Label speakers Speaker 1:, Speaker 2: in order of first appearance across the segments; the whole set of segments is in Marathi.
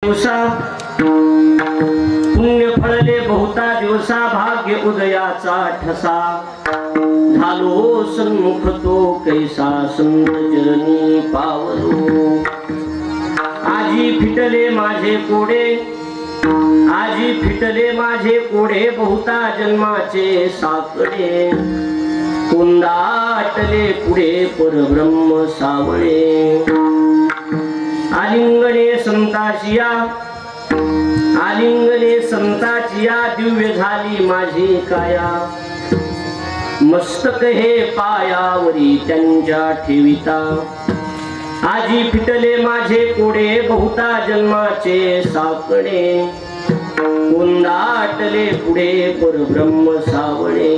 Speaker 1: दिवसा पुण्य फळले बहुता दिवसा भाग्य उदयाचा ठसा झालो सन्मुख तो कैसा संत चरणी पावलो आजी फिटले माझे कोडे आजी फिटले माझे कोडे बहुता जन्माचे साकडे कोंदाटले पुढे परब्रह्म सावळे आलिंगने संताचिया दिव्य झाली माझी काया मस्तक हे पायावरी त्यांच्या ठेविता आजी फिटले माझे कोडे बहुता जन्माचे साकडे कोंदाटले पुढे परब्रह्म सावळे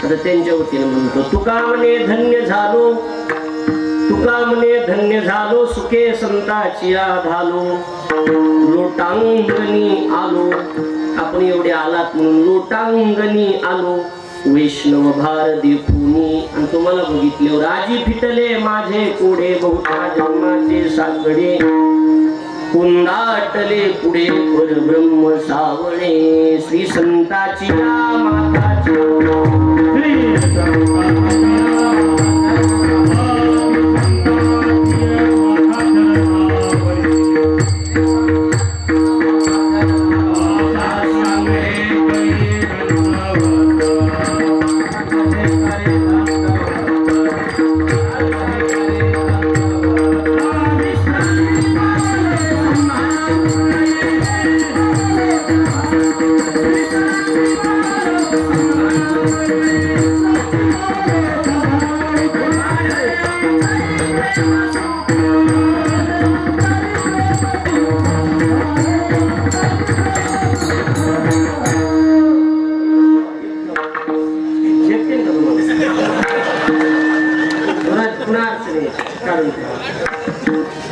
Speaker 1: तर त्यांच्या वतीने म्हणतो तुका म्हणे धन्य झालो सुखे संताची झालो लोटांगणी आलो आपण एवढे आलात म्हणून लोटांगणी आलो वैष्णव भार देखुनी आणि तुम्हाला बघितले आजी फिटले माझे कोडे बहुता जन्माचे साकडे कुंदाटले पुढे परब्रह्म सावळे श्री संताची माताची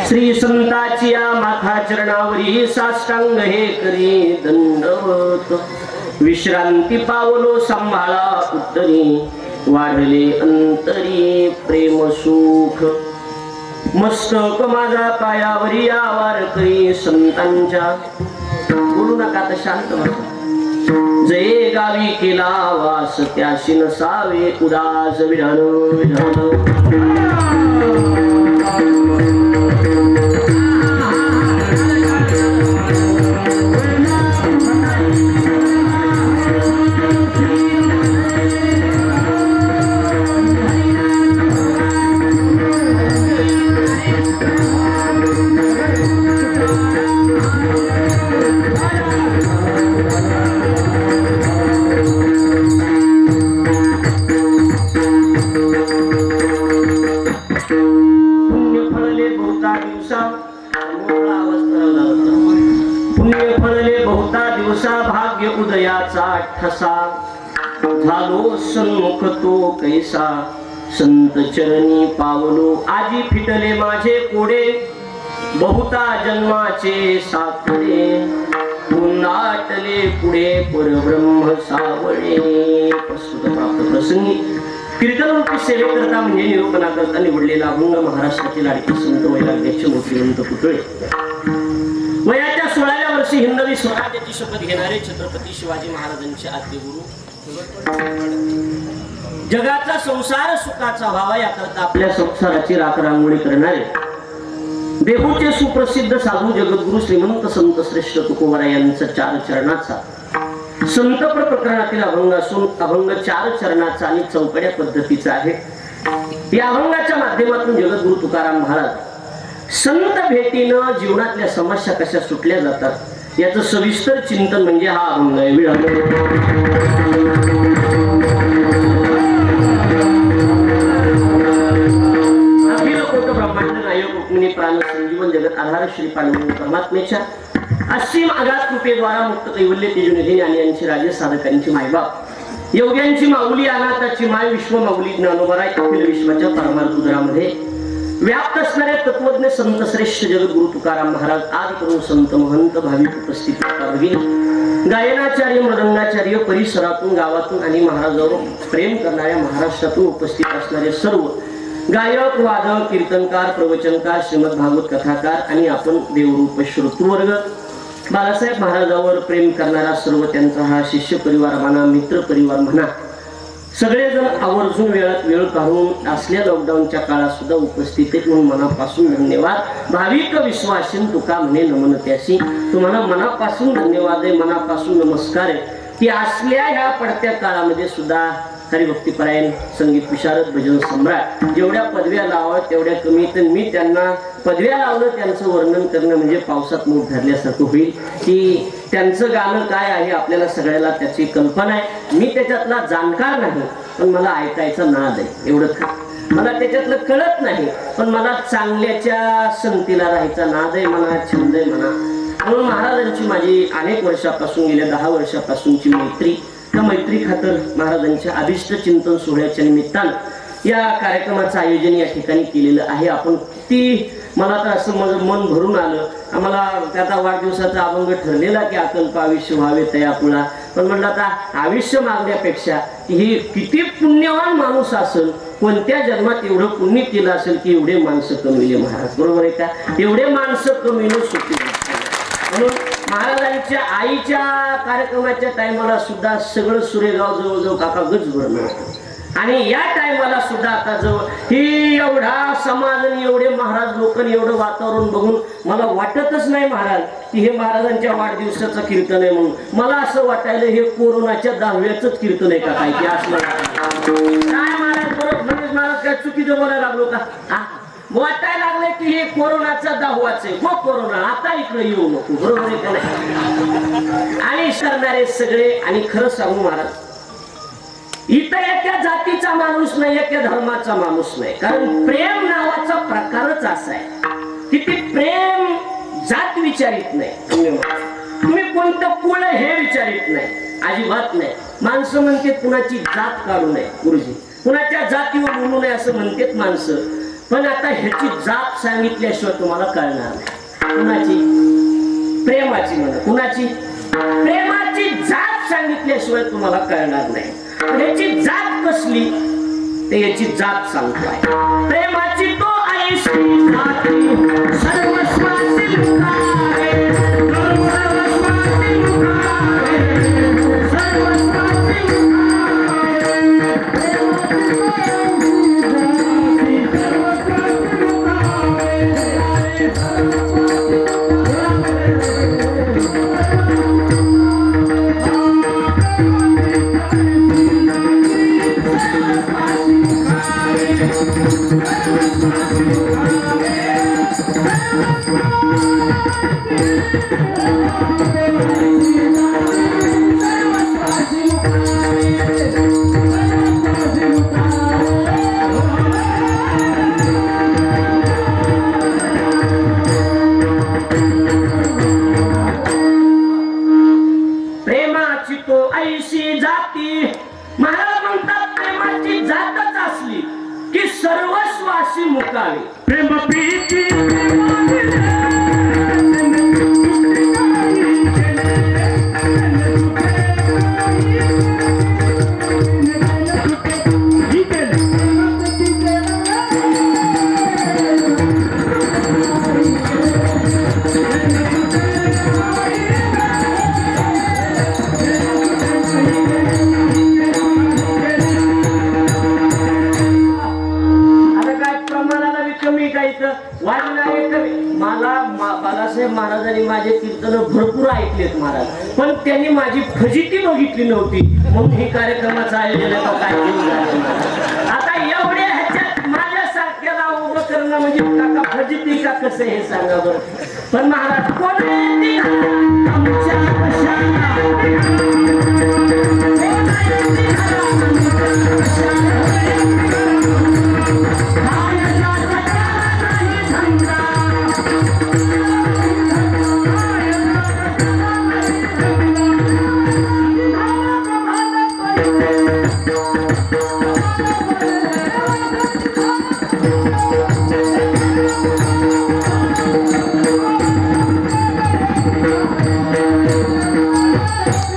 Speaker 1: श्री संताची माथा चरणावरी साष्टांग हे करी दंडवत विश्रांती पावलो सांभाळा उत्तरी वाढले अंतरी प्रेम सुख मस्तक माझा पायावरी आवार करी संतांच्या बोलू नका आता शांत बसा जय गावी केला वास त्याशी नसावे उदास विधान विधान भाग्य उदयाचा ठसा झालो सन्मुख तो कैसा संत चरणी पावलो आजी फिटले माझे कोडे बहुता जन्माचे साकडे पुन्हाटले पुढे परब्रह्म सावळे प्रस्तुत प्राप्त प्रसंगी कीर्तनरूपी सेवेकरता म्हणजे निरूपणा करता निवडलेला अभंग महाराष्ट्रातील लाडके संत वैराग्याचे मोठीवंत पुतळे वयाच्या 16व्या वर्षी हिंदवी स्वराज्याची शपथ घेणारे छत्रपती शिवाजी महाराजांचे आद्य गुरु जगाचा संसार सुखाचा व्हावा याकरता आपल्या संसाराची राखरांगोळी करणारे देहूचे सुप्रसिद्ध साधू जगद्गुरु श्रीमंत संत श्रेष्ठ तुकोबरा यांचा 4 चरणाचा संतप्र प्रकरणातील अभंग असून अभंग 4 चरणाचा आणि चौकड्या पद्धतीचा आहे। या अभंगाच्या माध्यमातून जगद्गुरु तुकाराम महाराज संत भेटीनं जीवनातल्या समस्या कशा सुटल्या जातात याचं सविस्तर चिंतन म्हणजे हा अभंग आहे। अखिल कोट ब्रह्मांड नायक रुक्मिणी प्राण संजीवन जगत आधार श्री पांडुरंग परमात्मेच्या असीम आगात कृपेद्वारा मुक्त कैवल्य तेजोनिधी ज्ञानी यांची राजे साधकांची मायबाप योग्यांची माऊली अनाथाची माय विश्व माऊली ज्ञानोबराय अखिल विश्वाच्या परमार्थ उदरामध्ये व्याप्त असणारे तत्वज्ञ संत श्रेष्ठ जगद्गुरु तुकाराम महाराज आदि करून संत महंत भाविक उपस्थित भगिनी गायनाचार्य मृदंगाचार्य परिसरातून गावातून आणि महाराजांवर प्रेम करणाऱ्या महाराष्ट्रातून उपस्थित असणारे सर्व गायक वादक कीर्तनकार प्रवचनकार श्रीमद भागवत कथाकार आणि आपण देवरूप श्रोतृवर्ग बाळासाहेब महाराजांवर प्रेम करणारा सर्व त्यांचा हा शिष्य परिवार म्हणा मित्र परिवार म्हणा सगळेजण आवर्जून वेळ काढून असल्या लॉकडाऊनच्या काळात सुद्धा उपस्थित आहेत म्हणून मनापासून धन्यवाद. भाविक विश्वासीन तुका म्हणे नमन त्यासी. तुम्हाला मनापासून धन्यवाद आहे, मनापासून नमस्कार आहे की असल्या ह्या पडत्या काळामध्ये सुद्धा हरिभक्तीपरायण संगीत विशारद भजन सम्राट जेवढ्या पदव्या लावा तेवढ्या कमी. तर मी त्यांना पदव्या लावलं त्यांचं वर्णन करणं म्हणजे पावसात मूठ धरल्यासारखं होईल की त्यांचं गाणं काय आहे आपल्याला सगळ्याला त्याची कल्पना आहे. मी त्याच्यातला जाणकार नाही पण मला ऐकायचा नाद आहे एवढंच. मला त्याच्यातलं कळत नाही पण मला चांगल्याच्या संगतीला राहायचा नाद आहे म्हणा, छंद आहे म्हणा. म्हणून महाराजांची माझी अनेक वर्षापासून गेल्या 10 वर्षापासूनची मैत्री, त्या मैत्री खातर महाराजांच्या अभिष्ट चिंतन सोहळ्याच्या निमित्तानं या कार्यक्रमाचं आयोजन या ठिकाणी केलेलं आहे. आपण किती मला तर असं माझं मन भरून आलं. आम्हाला त्याचा वाढदिवसाचा अभंग ठरलेला की अकल्प आयुष्य व्हावे तयापुळा. पण म्हटलं आता आयुष्य मागण्यापेक्षा ही किती पुण्यवान माणूस असेल, कोणत्या जन्मात एवढं पुण्य केलं असेल की एवढे माणसं कमविले महाराज. बरोबर आहे का? एवढे माणसं कमविणं सोपी म्हणून महाराजांच्या आईच्या कार्यक्रमाच्या टायमाला सुद्धा सगळं सुरेगाव जवळजवळ काका गज भरलं आणि या टायमाला सुद्धा आता जवळ ही एवढा समाज आणि एवढे महाराज लोक एवढं वातावरण बघून मला वाटतच नाही महाराज की हे महाराजांच्या वाढदिवसाचं कीर्तन आहे म्हणून. मला असं वाटायला हे कोरोनाच्या 10व्याचंच कीर्तन आहे का काय की असलं काय महाराज. बरोबर म्हणजे महाराज काय चुकीचं बोलायला लागलो का? वाटायला लागले की हे कोरोनाचा 10वाच आहे. हो कोरोना आता इकडे येऊ नको. बरोबर आहे का नाही? आणि करणारे सगळे. आणि खरं सांगू महाराज इथं एका जातीचा माणूस नाही, एका धर्माचा माणूस नाही. कारण प्रेम नावाचा प्रकारच असा आहे की ते प्रेम जात विचारित नाही. तुम्ही कोणतं कुळ हे विचारित नाही, अजिबात नाही. माणसं म्हणते कुणाची जात काढू नये गुरुजी, कुणाच्या जातीवर बोलू नये असं म्हणतात माणसं. पण आता ह्याची जात सांगितल्याशिवाय तुम्हाला कळणार नाही. कुणाची? प्रेमाची म्हणा. कुणाची? प्रेमाची जात सांगितल्याशिवाय तुम्हाला कळणार नाही. ह्याची जात कसली ते याची जात सांगतोय. प्रेमाची तो ऐशी जाती सर्वस्वासी मुखारे, सर्वस्वासी मुखारे, सर्वस्वासी सर्वस्वासी मुकावे. प्रेम प्रीती बाळासाहेब महाराजांनी माझे कीर्तन भरपूर ऐकलेत महाराज. पण त्यांनी माझी फजिती बघितली नव्हती म्हणून हे कार्यक्रमाचं आयोजन काय केलं. आता एवढ्या ह्याच्यात माझ्यासारख्याला उभं करणं म्हणजे काका फजिती का कसं हे सांगा बरं. पण महाराज कोण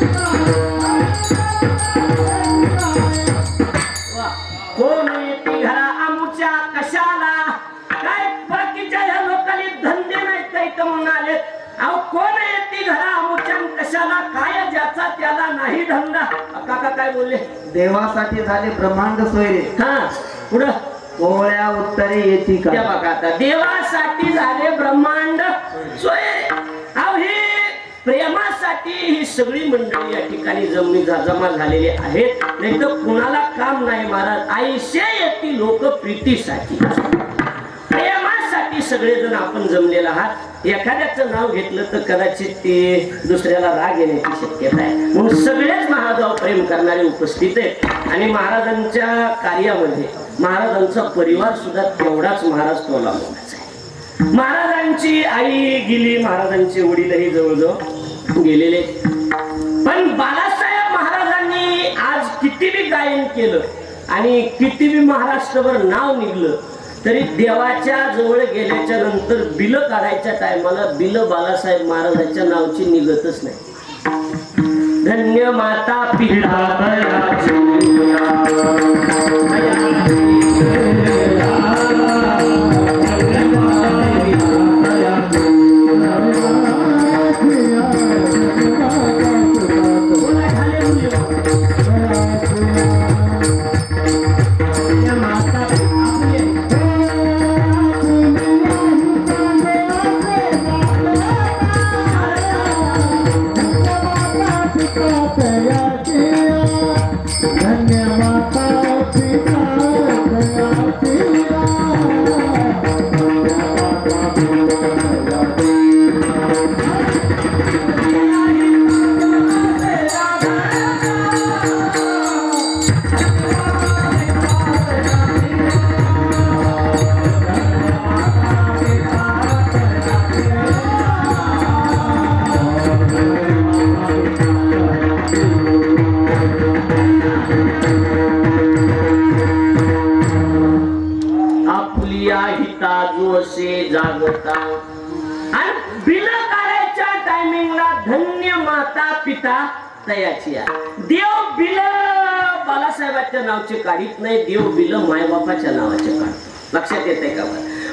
Speaker 2: Thank you.
Speaker 1: अहो कोण येते घरा अमुच्यान कशाला काय ज्याचा त्याला नाही धंदा. काका काय बोलले?
Speaker 2: देवासाठी झाले ब्रह्मांड सोयरे.
Speaker 1: हा पुढं
Speaker 2: कोवळ्या उत्तरे येती का?
Speaker 1: त्या बघा आता देवासाठी झाले ब्रह्मांड सोयरे. अहो हे प्रेमासाठी ही सगळी मंडळी या ठिकाणी जमा झालेली आहेत. नाही तर कुणाला काम नाही महाराज. आयशे येती लोक प्रीतीसाठी प्रेमासाठी सगळेजण आपण जमलेले आहात. एखाद्याचं नाव घेतलं तर कदाचित ते दुसऱ्याला राग येण्याची शक्यता आहे. म्हणून सगळेच महाराजावर प्रेम करणारे उपस्थित आहेत. आणि महाराजांच्या कार्यामध्ये महाराजांचा परिवार सुद्धा तेवढाच महाराज तोला मोलाचा आहे. महाराजांची आई गेली, महाराजांचे वडीलही जवळजवळ गेलेले. पण बाळासाहेब महाराजांनी आज किती बी गायन केलं आणि किती बी महाराष्ट्रभर नाव निघलं तरी देवाच्या जवळ गेल्याच्या नंतर बिल काढायच्या टायमाला बिल बाळासाहेब महाराजांच्या नावची निघतच नाही. धन्य माता पिता जागता. आणि बिल काढायच्या टायमिंगला धन्य माता पिता तयाची. देव बिल बाळासाहेबांच्या नावाचे काढीत नाही. देव बिल मायबापाच्या नावाचे काढतो. लक्षात येते का?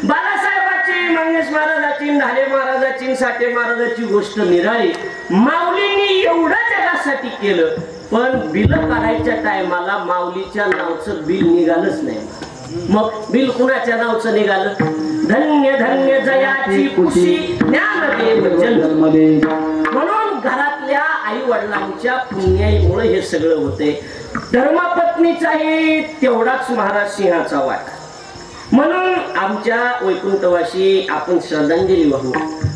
Speaker 1: बाळासाहेबांची, मंगेश महाराजांची, ढाले महाराजांची, साठे महाराजांची गोष्ट निराळी. माऊलींनी एवढं जगासाठी केलं पण बिल काढायच्या टायमाला माऊलीच्या नावचं बिल निघालंच नाही. मग बिल कुणाच्या नावचं निघालं? धन्य धन्य जयाची खुशी ज्ञानदेव जन्म. म्हणून घरातल्या आई वडिलांच्या पुण्याईमुळे हे सगळं होते. धर्मपत्नीचाही तेवढाच महाराज सिंहाचा वाटा. म्हणून आमच्या वैकुंठवासी आपण श्रद्धांजली वाहू.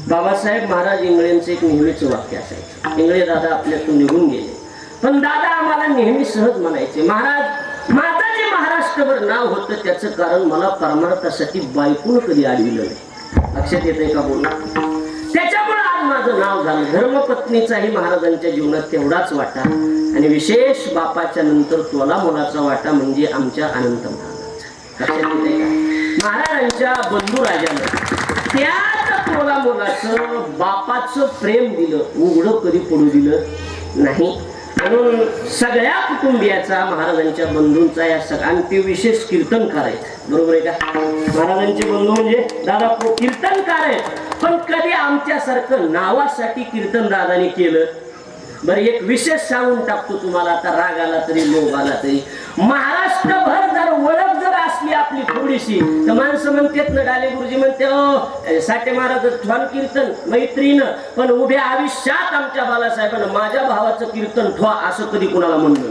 Speaker 1: बाबासाहेब महाराज इंगळेंचं एक नेहमीच वाक्य असायचं. इंगळे दादा आपल्यातून निघून गेले पण दादा आम्हाला नेहमी सहज म्हणायचे, महाराज माझं जे महाराष्ट्रभर नाव होतं त्याचं कारण मला परमार्थासाठी बायकून कधी आढळलं नाही. लक्षात येतंय का बोलणं? त्याच्यामुळे आज माझं नाव झालं. धर्मपत्नीचाही महाराजांच्या जीवनात तेवढाच वाटा आणि विशेष बापाच्या नंतर तोला मोलाचा वाटा म्हणजे आमच्या अनंत महाराजांचा. लक्षात येतंय का? महाराजांच्या बंधू राजानं त्याच तोला मोलाचं बापाचं प्रेम दिलं, उघडं कधी पडू दिलं नाही. म्हणून सगळ्या कुटुंबियाचा महाराजांच्या बंधूंचा या सगळ्यां ते विशेष कीर्तनकार आहेत. बरोबर आहे का? महाराजांचे बंधू म्हणजे दादा कीर्तनकार आहेत पण कधी आमच्यासारखं नावासाठी कीर्तन दादाने केलं. बरं एक विशेष सांगून टाकतो तुम्हाला. आता राग आला तरी लोभ आला तरी महाराष्ट्रभर जर ओळख जर असली आपली थोडीशी तर माणसं म्हणतात ना, डाले गुरुजी म्हणते साठे महाराज ठोन कीर्तन मैत्रीनं पण उभ्या आयुष्यात आमच्या बाळासाहेबांना माझ्या भावाचं कीर्तन ठो असं कधी कुणाला म्हणलं.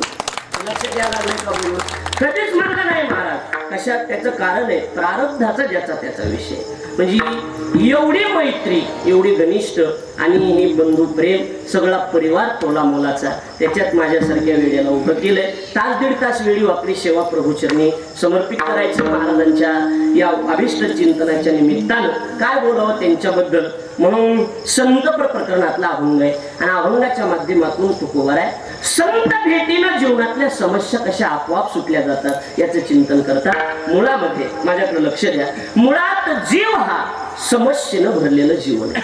Speaker 1: लक्षात यायला नाही का? बोलून कधीच म्हणलं नाही महाराज. कशात? त्याचं कारण आहे प्रारब्धाचा ज्याचा त्याचा विषय. म्हणजे एवढी मैत्री, एवढी घनिष्ठ आणि हे बंधू प्रेम, सगळा परिवार तोला मोलाचा. त्याच्यात माझ्यासारख्या वेळेला उभं केलंय. तास दीड तास वेळी आपली सेवा प्रभूचरणी समर्पित करायचं महाराजांच्या या अभिष्ट चिंतनाच्या निमित्तानं. काय बोलावं त्यांच्याबद्दल म्हणून संत प्रकरणातला अभंग आहे आणि अभंगाच्या माध्यमातून तुकोबार आहे. संत भेटीनं जीवनातल्या समस्या कशा आपोआप सुटल्या जातात याचं चिंतन करतात. मुळामध्ये माझ्याकडे लक्ष द्या. मुळात जीव हा समस्येनं भरलेलं जीवन आहे.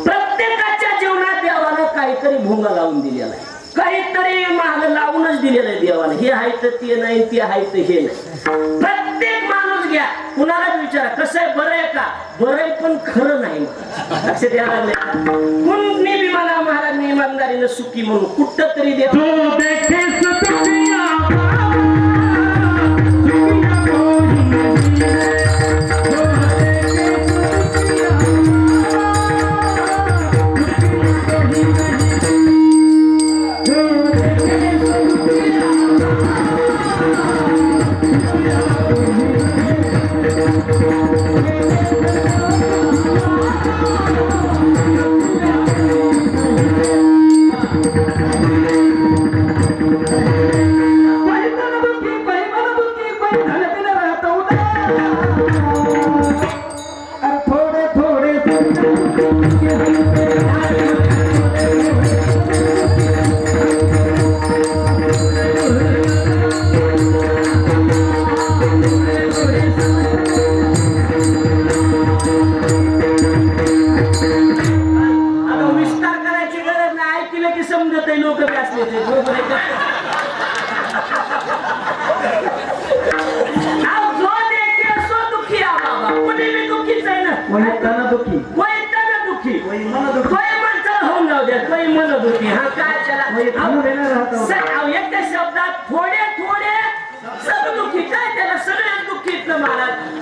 Speaker 1: प्रत्येकाच्या जीवनात देवानं काहीतरी भोंगा लावून दिलेला आहे, काहीतरी माग लावूनच दिलेलं आहे देवानं. हे आहे तर ते नाही, ते आहे तर हे नाही. प्रत्येक माणूस घ्या, कुणालाच विचारा कसं आहे, बरं आहे का, बरं आहे पण खरं नाही. लक्ष द्यायला लागले का? कुणी बी म्हणा महाराज मी इमानदारीनं सुखी म्हणून कुठं तरी देव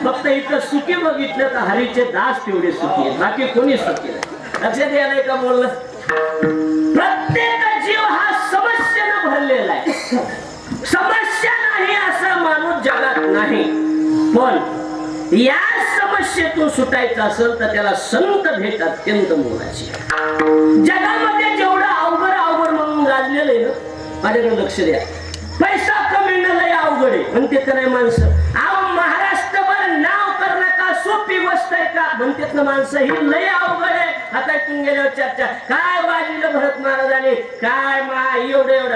Speaker 1: फक्त इथं सुखी बघितलं तर हरीचे दास तेवढे सुखी आहेत, बाकी कोणी सुखी नाही. लक्षात यायला का बोललं? प्रत्येक जीव हा समस्येनं भरलेला आहे. समस्या नाही असा माणूस जगात नाही. पण या समस्येतून सुटायचं असेल तर त्याला संत भेट अत्यंत मोलाची. जगामध्ये जेवढं अवघड अवघड म्हणून गाजलेलं आहे ना, माझ्याकडे लक्ष द्या. पैसा कमवणं लय अवघड आहे म्हणते का नाही माणसं. अहो महाराष्ट्रभर नाव करणं का सोपी गोष्ट आहे का म्हणतात ना माणसं. ही लय अवघड आहे. आता इथून गेल्यावर चर्चा काय वाजविलं भरत महाराजांनी, काय एवढं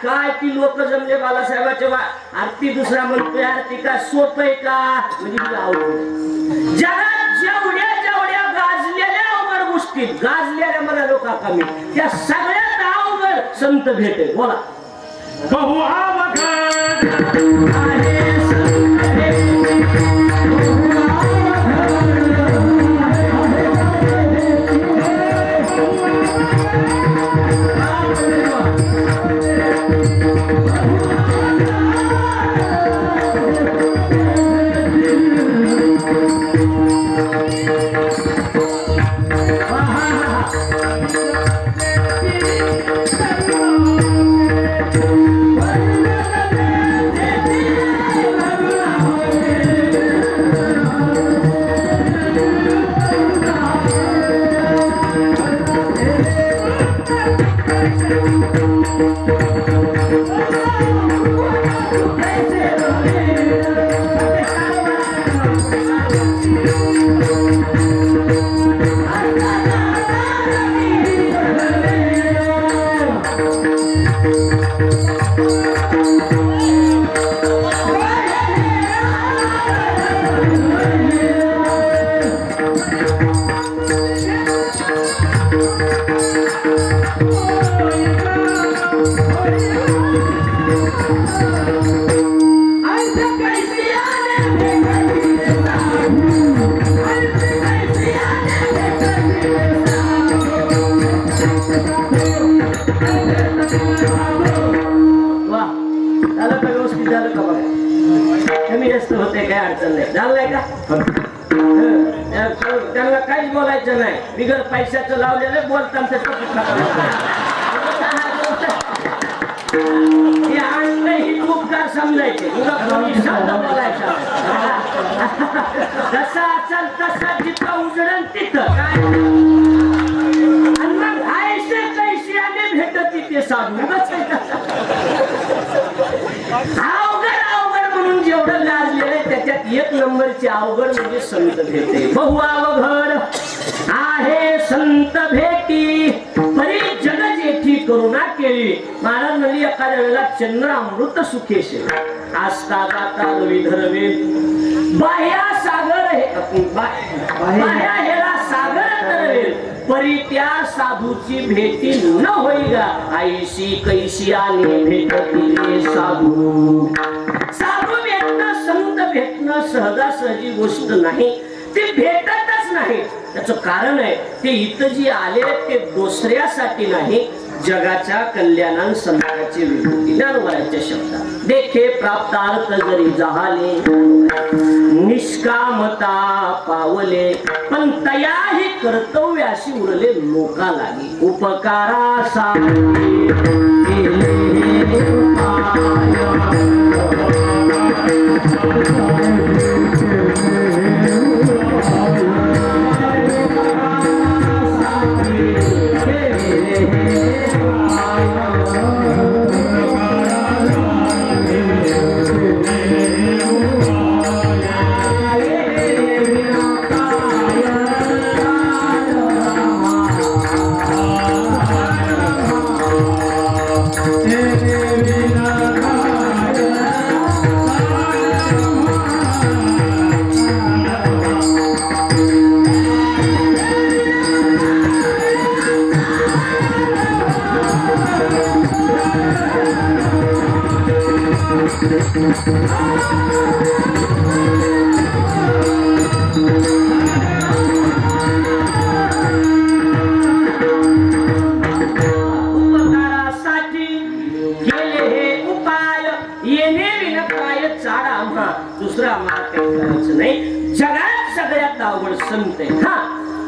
Speaker 1: काय ती लोक जमले बालासाहेबाच्या आरती दुसरा म्हणतोय आरती का सोप आहे का म्हणजे अवघड. जगात जेवढ्या गाजलेल्या अवघड गोष्टी गाजलेल्या मला लोक कमी, त्या सगळ्यात अवघड संत भेट आहे. बोला
Speaker 3: बहु अवघड
Speaker 1: आहे संत भेट. त्यांना काहीच बोलायचं नाही. बिगर पैशाचं लावलेलं बोलताना ही उपकार समजायचे. शब्द बोलायचा जसा असेल तसा जिथं उजडन तिथं काय. आणि मग आयसे कैसे आले भेटत तिथे साधू म्हणून जेवढं गाजलेलं त्याच्यात एक नंबरची अवघड म्हणजे संत भेटे. बहु अवघड आहे संत भेटी परी जग जेठी करुणा केली. महाराज म्हणली एखाद्या वेळेला चंद्र अमृत सुखेशे आस्था गाता विधर्वे बाह्या सागर बाह्या हेला सागर तरवेल परी त्या साधूची भेटी न होईगा. आईशी कैशी आली भेटतील साधू. साधू भेटणं संत भेटणं मिळणं सहजासहजी गोष्ट नाही, ते भेटतच नाही. त्याचं कारण आहे ते इथं जी आले ते दुसऱ्यासाठी नाही, जगाच्या कल्याणान संतांची विभूती. ज्ञानोबाच्या शब्दात देखे प्राप्तार्थ जरी जहाले, निष्कामता पावले, पण तयाही कर्तव्याशी उरले लोका लागे. उपकारासाठी केले उपाय, संत आहे. हा,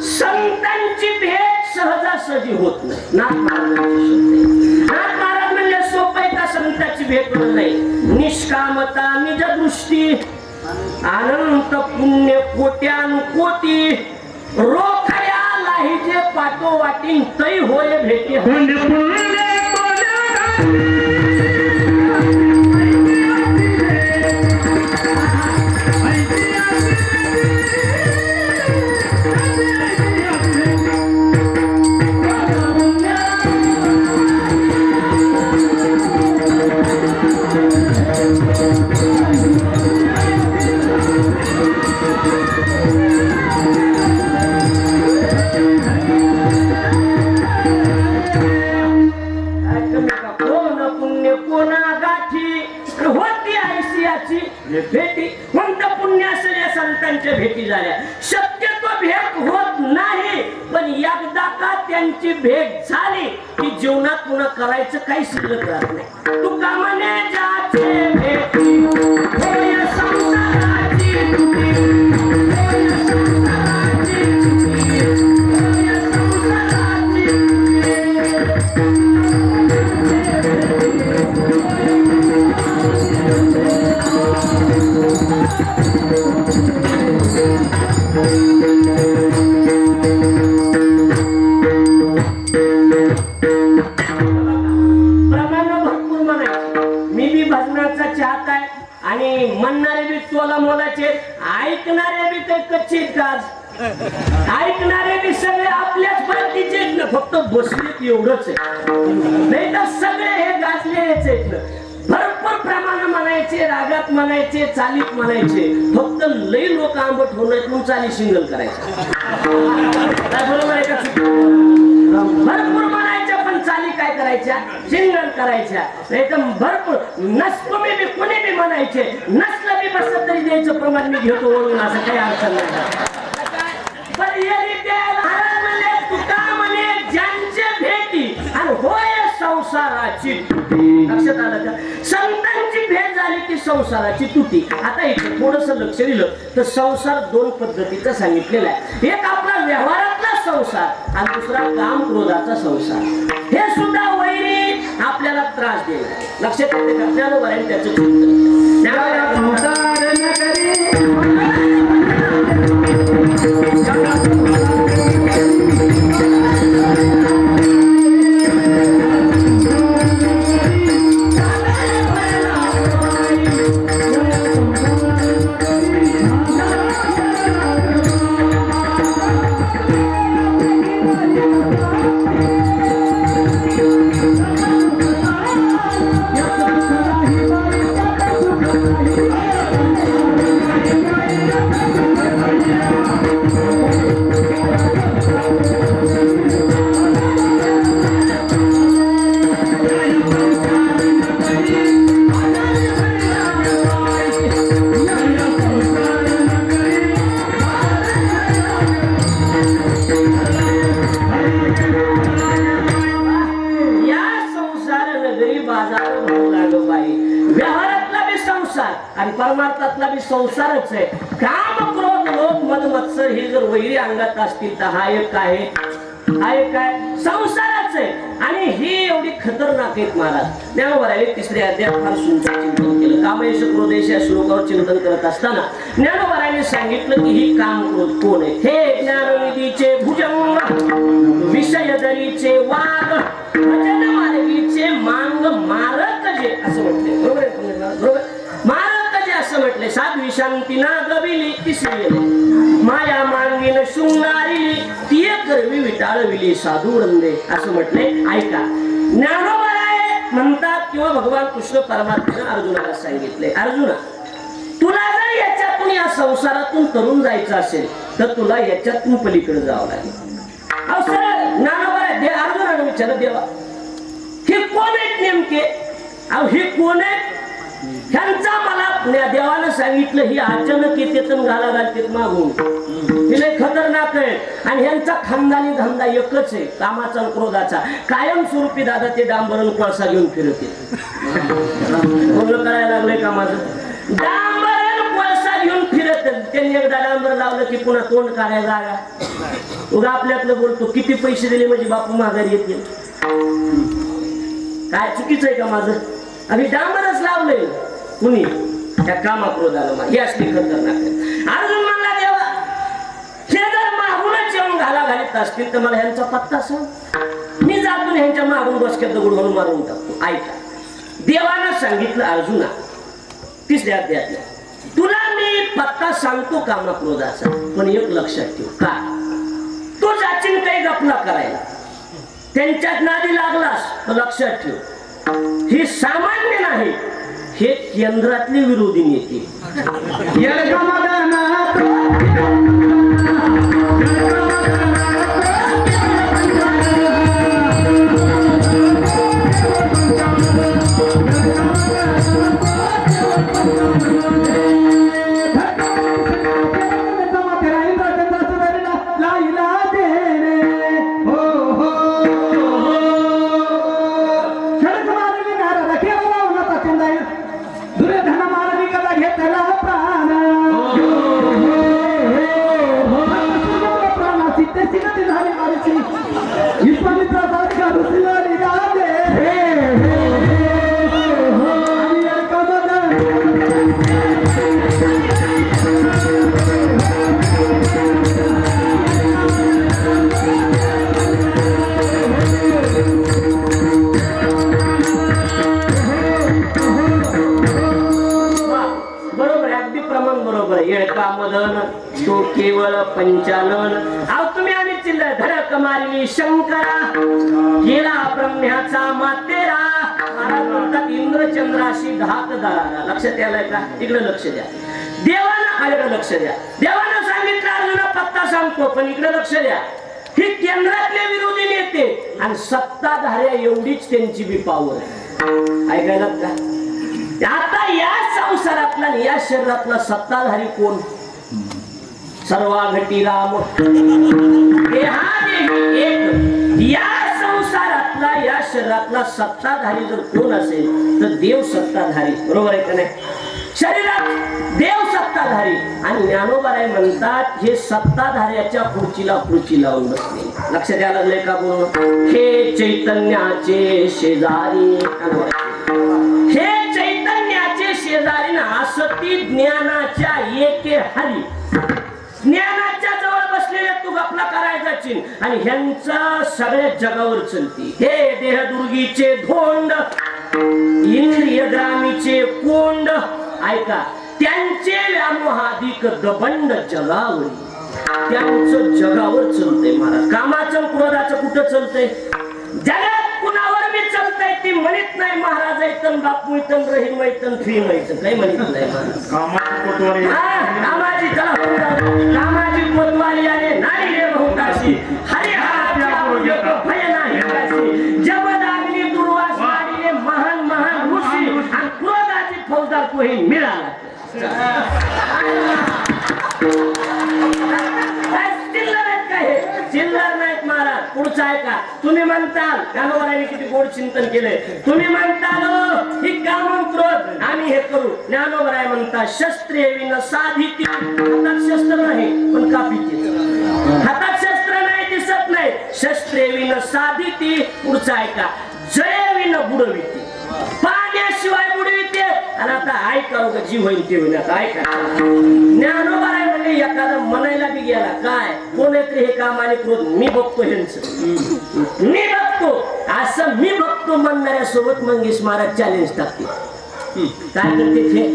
Speaker 1: संतांची भेट सहजासहजी होत नाही. नाथ महाराजांची शब्द आहे. नाथ महाराज म्हणजे सोपं आहे का संतांची भेट होत नाही. निष्कामता, निज दृष्टी, अनंत पुण्य कोट्यानुकोटी, रोखया लाहीजे पाठो वाटीन तै होय भेटी. भेटी कोणत्या पुण्य असेल या संतांच्या भेटी झाल्या. शक्यतो भेट होत नाही, पण एकदा का त्यांची भेट झाली की जीवनात पुन्हा करायचं काही शिल्लक राहत नाही. तू कामाने जाचे भेटी होय संसाराची तुटी, होय संसाराची तुटी, होय संसाराची आणि म्हणणारे बी तोला मोलाचे, ऐकणारे बी काही कच्चे काज, ऐकणारे बी सगळे आपल्याच पार्टीचे आहेत ना, फक्त बसलेत एवढंच आहे. नाही तर सगळे हे गाजले आहेत ना. भरपूर प्रमाण म्हणायचे, रागात म्हणायचे, चालीत म्हणायचे, फक्त लई लोक आंबट होणार म्हणून चाली सिंगल करायचे. बरोबर आहे का? भरपूर म्हणायच्या पण चाली काय करायच्या, सिंगल करायच्या. नाही तर भरपूर नसतो मी बी कोणी बी म्हणायचे, नसलं बी बसलं तरी द्यायचं प्रमाण मी घेतो वळून, असं काही अडचण नाही. ज्यांच्या भेटी आणि होय संसाराची तुटी. लक्षात आलं का? संतांची भेट झाली की संसाराची तुटी. आता इथे थोडस लक्ष दिलं तर संसार दोन पद्धतीचा सांगितलेला आहे. एक आपला व्यवहारातला संसार आणि दुसरा काम क्रोधाचा संसार. हे सुद्धा वैरी आपल्याला त्रास देणार. लक्षात येते का? ज्ञानोबा आहे त्याचं परमार्थातला बी संसारच आहे. काम क्रोध लोभ मद मत्सर हे जर वैरी अंगात असतील तर हा एक काय संसारच आहे. आणि ही एवढी खतरनाक आहेत महाराज. ज्ञानोबारांनी तिसऱ्या अध्यायात फार सुंदर चिंतन केलं. कामेश क्रोधेश या श्लोकावर चिंतन करत असताना ज्ञानोबारांनी सांगितलं की ही काम क्रोध कोण आहे. हे ज्ञाननिधीचे भुजंग विषय दरीचे वाघ भजन मार्गीचे मांग मारक जे असं म्हटले. बरोबर आहे? बरोबर. मारक जे असं म्हटले. साध्वी शांतीना गविली तिसरी माया मांगीन शृंगारिली ती करवी विटाळविली साधू वृंदे असं म्हटले. ऐका, ज्ञानोबाराय म्हणतात किंवा भगवान कृष्ण परमात्म्याने अर्जुनाला सांगितले, अर्जुना तुला जर याच्यातून या संसारातून तरुण जायचं असेल तर तुला याच्यातून पलीकडे जावं लागेल. अहो सरळ ज्ञानोबाराय अर्जुनाने विचार देवा हे कोण आहेत नेमके. अहो हे कोण आहेत. ह्यांचा मला देवानं सांगितलं ही अचानक येते तर घाला घालते मागून ही लय खतरनाक आहे. आणि ह्यांचा खानदानी धंदा एकच आहे कामाचा क्रोधाचा. कायमस्वरूपी दादा ते डांबरण कोळसा घेऊन फिरते. बोलणं करायला लागलंय का माझं. डांबरण कोळसा घेऊन फिरत. त्यांनी एकदा डांबर लावलं की पुन्हा तोंड काढायला जागा. उगा आपल्यातलं बोलतो किती पैसे दिले म्हणजे बापू माघारी येतील. काय चुकीचं आहे का माझं. आम्ही डांबरच लावलंय कुणी त्या कामाक्रोधाला. ही असली खतरनाक आहे. अर्जुन म्हणला देवा हे जर मागूनच येऊन घाला घालीत असतील तर मला ह्यांचा पत्ता सांग. मी जातो ह्यांच्या मागून बसक्यात दगड घालून मारून टाकतो. ऐका, देवानं सांगितलं अर्जुना तिसऱ्या अध्यायातल्या तुला मी पत्ता सांगतो कामाक्रोधाचा पण एक लक्षात ठेव. का तू जाचीन काही गपला करायला त्यांच्यात नादी लागलास तर लक्षात ठेव ही सामान्य नाही. हे केंद्रातली विरोधी नेते. तो केवळ पंचानन. अहो तुम्ही आणि चिल्लर धडक मारली शंकरा केला ब्रह्म्याचा मातेरा. महाराज म्हणतात इंद्रचंद्राशी घात दारा. लक्षात यायला का. इकडे लक्ष द्या. देवानं लक्ष द्या. देवानं सांगितलं अर्जुना पत्ता सांगतो पण इकडे लक्ष द्या. ही केंद्रातले विरोधी नेते आणि सत्ताधाऱ्या एवढीच त्यांची बी पावर आहे. ऐकायला का. आता या संसारातला या शरीरातला सत्ताधारी कोण. सर्वाघटी राम देहादेही एक. या संसारातला या शरीरातला सत्ताधारी जर कोण असेल तर देव सत्ताधारी. बरोबर आहे का नाही. शरीरात देव सत्ताधारी. आणि ज्ञानोबाराय म्हणतात हे सत्ताधाऱ्याच्या खुर्ची लावून बसले. लक्षात यायला लागले का बोलणं. हे चैतन्याचे शेजारी. हे चैतन्याचे शेजारी ना असती ज्ञानाच्या एके हरी. ज्ञानाच्या जवळ बसलेले तू गपला करायचा चिन आणि ह्यांचा सगळ्या जगावर चलती. हे देहदुर्गीचे धोंड इंद्रिय ग्रामीचे कोंड. ऐका त्यांचे व्यामोहाधिक दबंड जगावरी. त्यांचं जगावर चलतंय महाराज. कामाचं क्रोधाचं कुठं चलतंय. जगात कुणावर बी चलतंय ती म्हणत नाही महाराज ऐतन बापू ऐतन रहीम ऐतन फिम ऐतन काही म्हणत नाही. कामाची कामाची कोतवाली आले नाही रे बहुताशी. हरे भय नाही काशी. जबदाग्नी दुर्वास नाडीले महान महान ऋषी आणि क्रोधाची फौजदार कोही मिळाला. चिल्लर आहेत का हे. चिल्लर नाहीत महाराज. पुढचा आहे का तुम्ही म्हणताल ज्ञानोबारायांनी किती गोड चिंतन केले तुम्ही म्हणताल ही काम क्रोध आम्ही हे करू ज्ञानोबाराय म्हणतात शस्त्रे विन साधिती हातात शस्त्र नाही पण कापीती हातात शस्त्र नाही दिसत नाही शस्त्रे विन साधिती पुढचा आहे का जय विन बुडविती पाण्याशिवाय बुडविते आणि आता ऐका का जीव होईल ते होईल आता ऐका ज्ञानोबाराय म्हणजे एखादा म्हणायला बी गेला काय कोणीतरी हे काम आणि क्रोध मी बघतो ह्यांचं मी बघतो असं मी बघतो म्हणणाऱ्या सोबत मंगेश महाराज चॅलेंज टाकते काय करते ते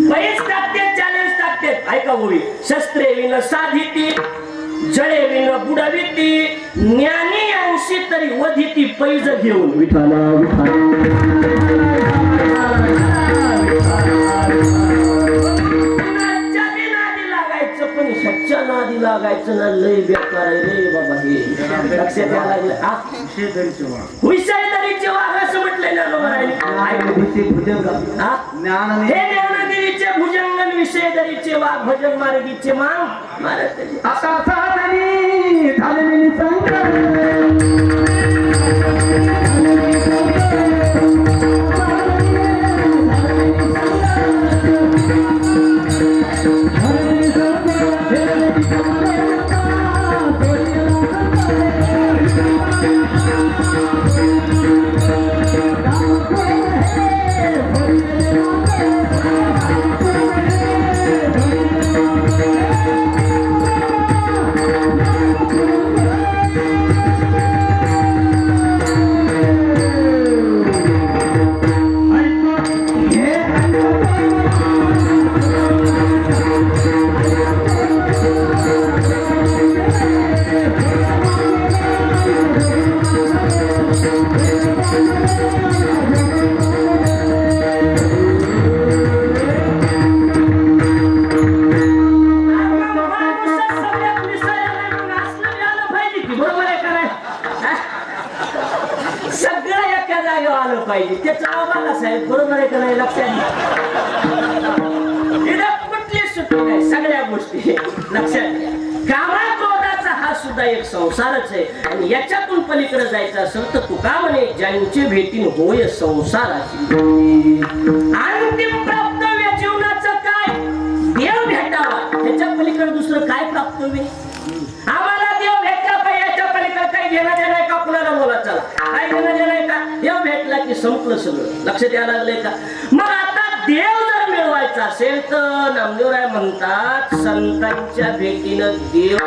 Speaker 1: पैस टाकते चॅलेंज टाकते ऐका होई शस्त्रे विन साधिती जळे विन बुडविती ज्ञानी अंशी तरी वधिती पैज घेऊन विठाला पण सच्च्या नादी लागायचं ना लय बेकार आहे रे बाबा हे लक्षात यायला लागलं हुशारीचे वाघ असं म्हटलंय ना ज्ञानदेवीचे भुजंगन विषयधरीचे वाघ भजन मार्गीचे मान मारत
Speaker 2: आता
Speaker 1: संसारच आहे आणि याच्यातून पलीकडे जायचं असेल तर तुका म्हणे ज्यांची भेटीन होय संसाराची अंतिम प्राप्तव्य जीवनाचं काय देव भेटावा त्याच्या पलीकडे दुसरं काय प्राप्तव्य आम्हाला देव भेटला पाहिजे याच्या पलीकडे काही घेणं देणं आहे का कुणाला बोला चला काय घेणं देणं आहे का देव भेटला की संपलं सगळं लक्षात यायला लागलंय का मग आता देव जर मिळवायचा असेल तर नामदेवराय म्हणतात संतांच्या भेटीनं देव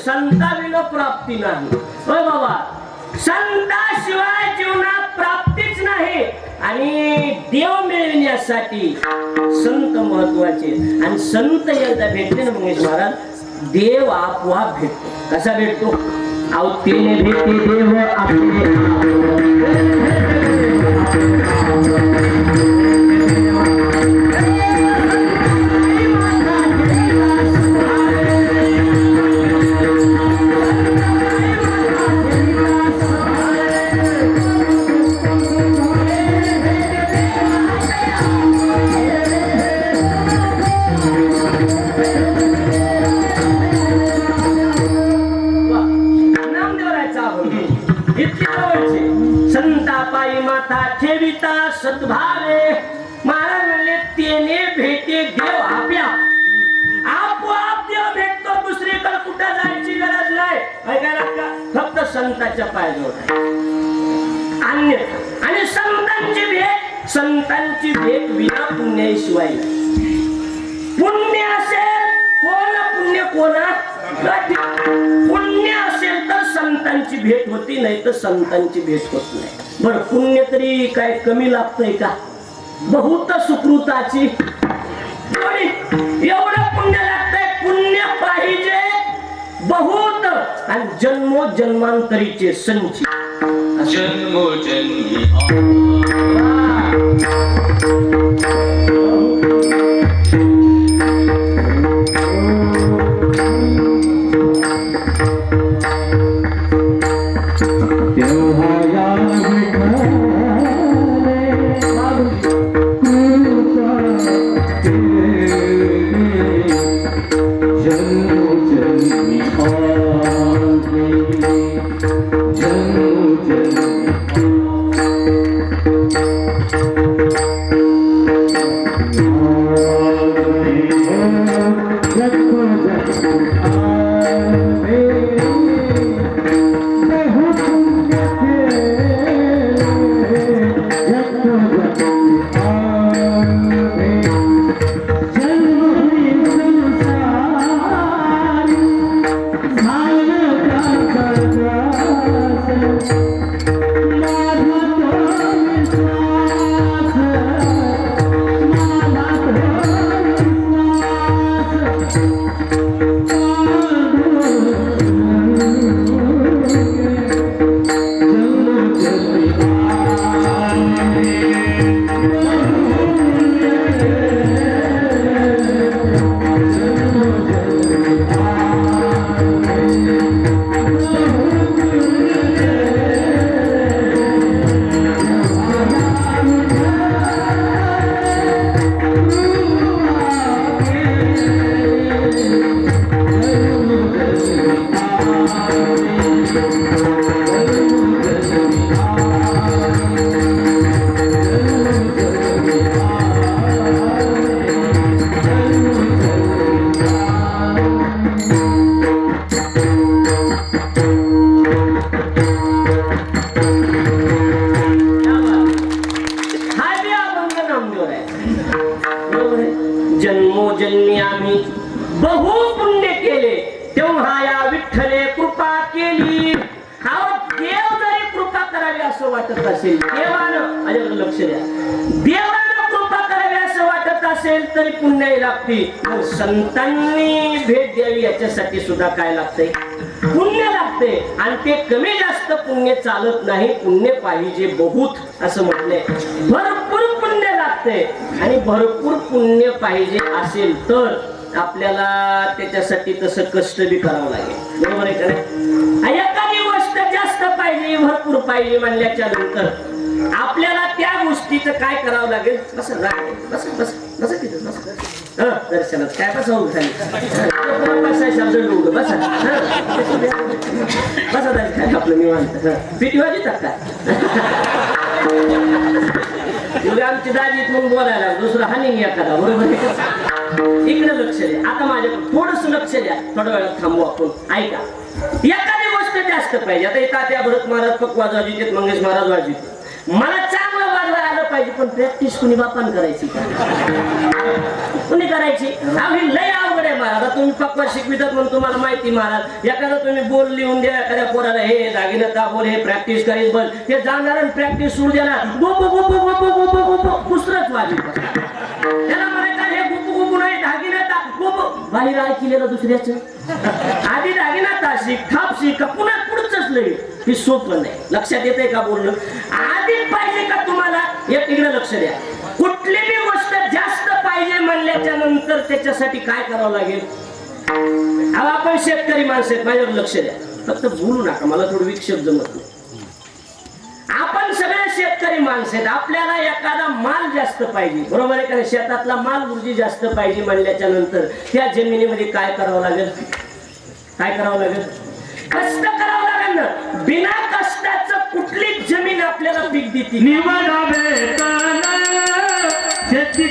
Speaker 1: संताविना प्राप्ती नाही होय बाबा संताशिवाय जीवनात प्राप्तीच नाही आणि देव मिळविण्यासाठी संत महत्वाचे आणि संत एकदा भेटले ना मंगेश महाराज देव आपोआप भेटतो कसा भेटतो आवतीने भेटी देव आपले माथा ठेविता सद्भावे. महाराज म्हणले तेने भेटे देव आप्या. आपोआप देव भेटतो, दुसरीकडे कुठं जायची गरज नाही. ऐकायला का? फक्त संतांच्या पायाजवळ अन्य. आणि संतांची भेट विना पुण्याशिवाय नाही. पुण्य असेल कोण पुण्य कोणा पुण्य असेल तर संतांची भेट होती, नाही तर संतांची भेट होत नाही. बरं पुण्य तरी काय कमी लागतंय का? बहुत सुकृताची एवढं पुण्य लागतंय. पुण्य पाहिजे बहुत आणि जन्मोजन्मांतरीचे संची.
Speaker 4: जन्मोजन्मी
Speaker 1: जन्मोजन्मी आम्ही बहु पुण्य केले, तेव्हा या विठ्ठले कृपा केली. हा देव जरी कृपा करावी असं वाटत असेल, देवानं माझ्याकडे लक्ष द्या, देवानं कृपा करावी असं वाटत असेल तरी पुण्य लागते. संतांनी भेट द्यावी याच्यासाठी सुद्धा काय लागते? पुण्य लागते. आणि ते कमी जास्त पुण्य चालत नाही, पुण्य पाहिजे बहुत असं म्हटलंय. भरपूर पुण्य लागते आणि भरपूर पुण्य पाहिजे असेल तर आपल्याला त्याच्यासाठी तसं कष्ट बी करावं लागेल. बरोबर आहे का? एखादी गोष्ट जास्त पाहिजे भरपूर पाहिजे म्हणल्याच्या नंतर आपल्याला त्या गोष्टीचं काय करावं लागेल? बस बस बस बस तिथं बस दर्शनात काय बसावं खाली बसा बसा खाली आपलं निवांत. पिटी वाजतात का? आमची दाजीत मग बोलायला दुसरं हानी एखादा. बरोबर आहे? इकडे लक्ष द्या. आता माझ्याकडे थोडस लक्ष द्या, थोड्या वेळात थांबू आपण. ऐका, एखादी गोष्ट जास्त पाहिजे. आता येतात त्या भरत महाराज पक वाजवायचे, मंगेश महाराज वाजवित. मला चांगलं वाजवायला आलं पाहिजे, पण प्रॅक्टिस कुणी बापान करायची का? कुणी करायची? आम्ही लय अवघड आहे महाराज. तुम्ही पक्वा शिकवितात म्हणून तुम्हाला माहिती महाराज. एखादा तुम्ही बोल लिहून द्या एखाद्या पोराला, हे दागिना दाबोल, हे प्रॅक्टिस करायची बल, ते जाणार प्रॅक्टिस सुरू द्या ना, दुसरंच वाजवित. त्याला म्हणायचं हे गुपू गुपू नाही, दागिना बाहेर ऐकलेलं दुसऱ्याचं. आधी दागिना ताशी थाप शिका, पुन्हा पुढचंच लय. हे सोपं नाही. लक्षात येते का बोलणं? आधी पाहिजे का तुम्हाला? एक तिकडे लक्ष द्या. कुठली बी गोष्ट जास्त पाहिजे म्हणल्याच्या नंतर त्याच्यासाठी काय करावं लागेल? आपण शेतकरी माणसं आहेत, माझ्यावर लक्ष द्या. फक्त बोलू नका, मला थोडं विक्षेप जमत नाही. आपण सगळे शेतकरी माणसं आहेत. आपल्याला एखादा माल जास्त पाहिजे, बरोबर आहे का? शेतातला माल गुरुजी जास्त पाहिजे म्हणल्याच्या नंतर त्या जमिनीमध्ये काय करावं लागेल? काय करावं लागेल? कष्ट करावं लागेल ना. बिना कष्टाचं कुठलीच जमीन आपल्याला आपल्याला पीक देते
Speaker 3: निवडा वेतन शेती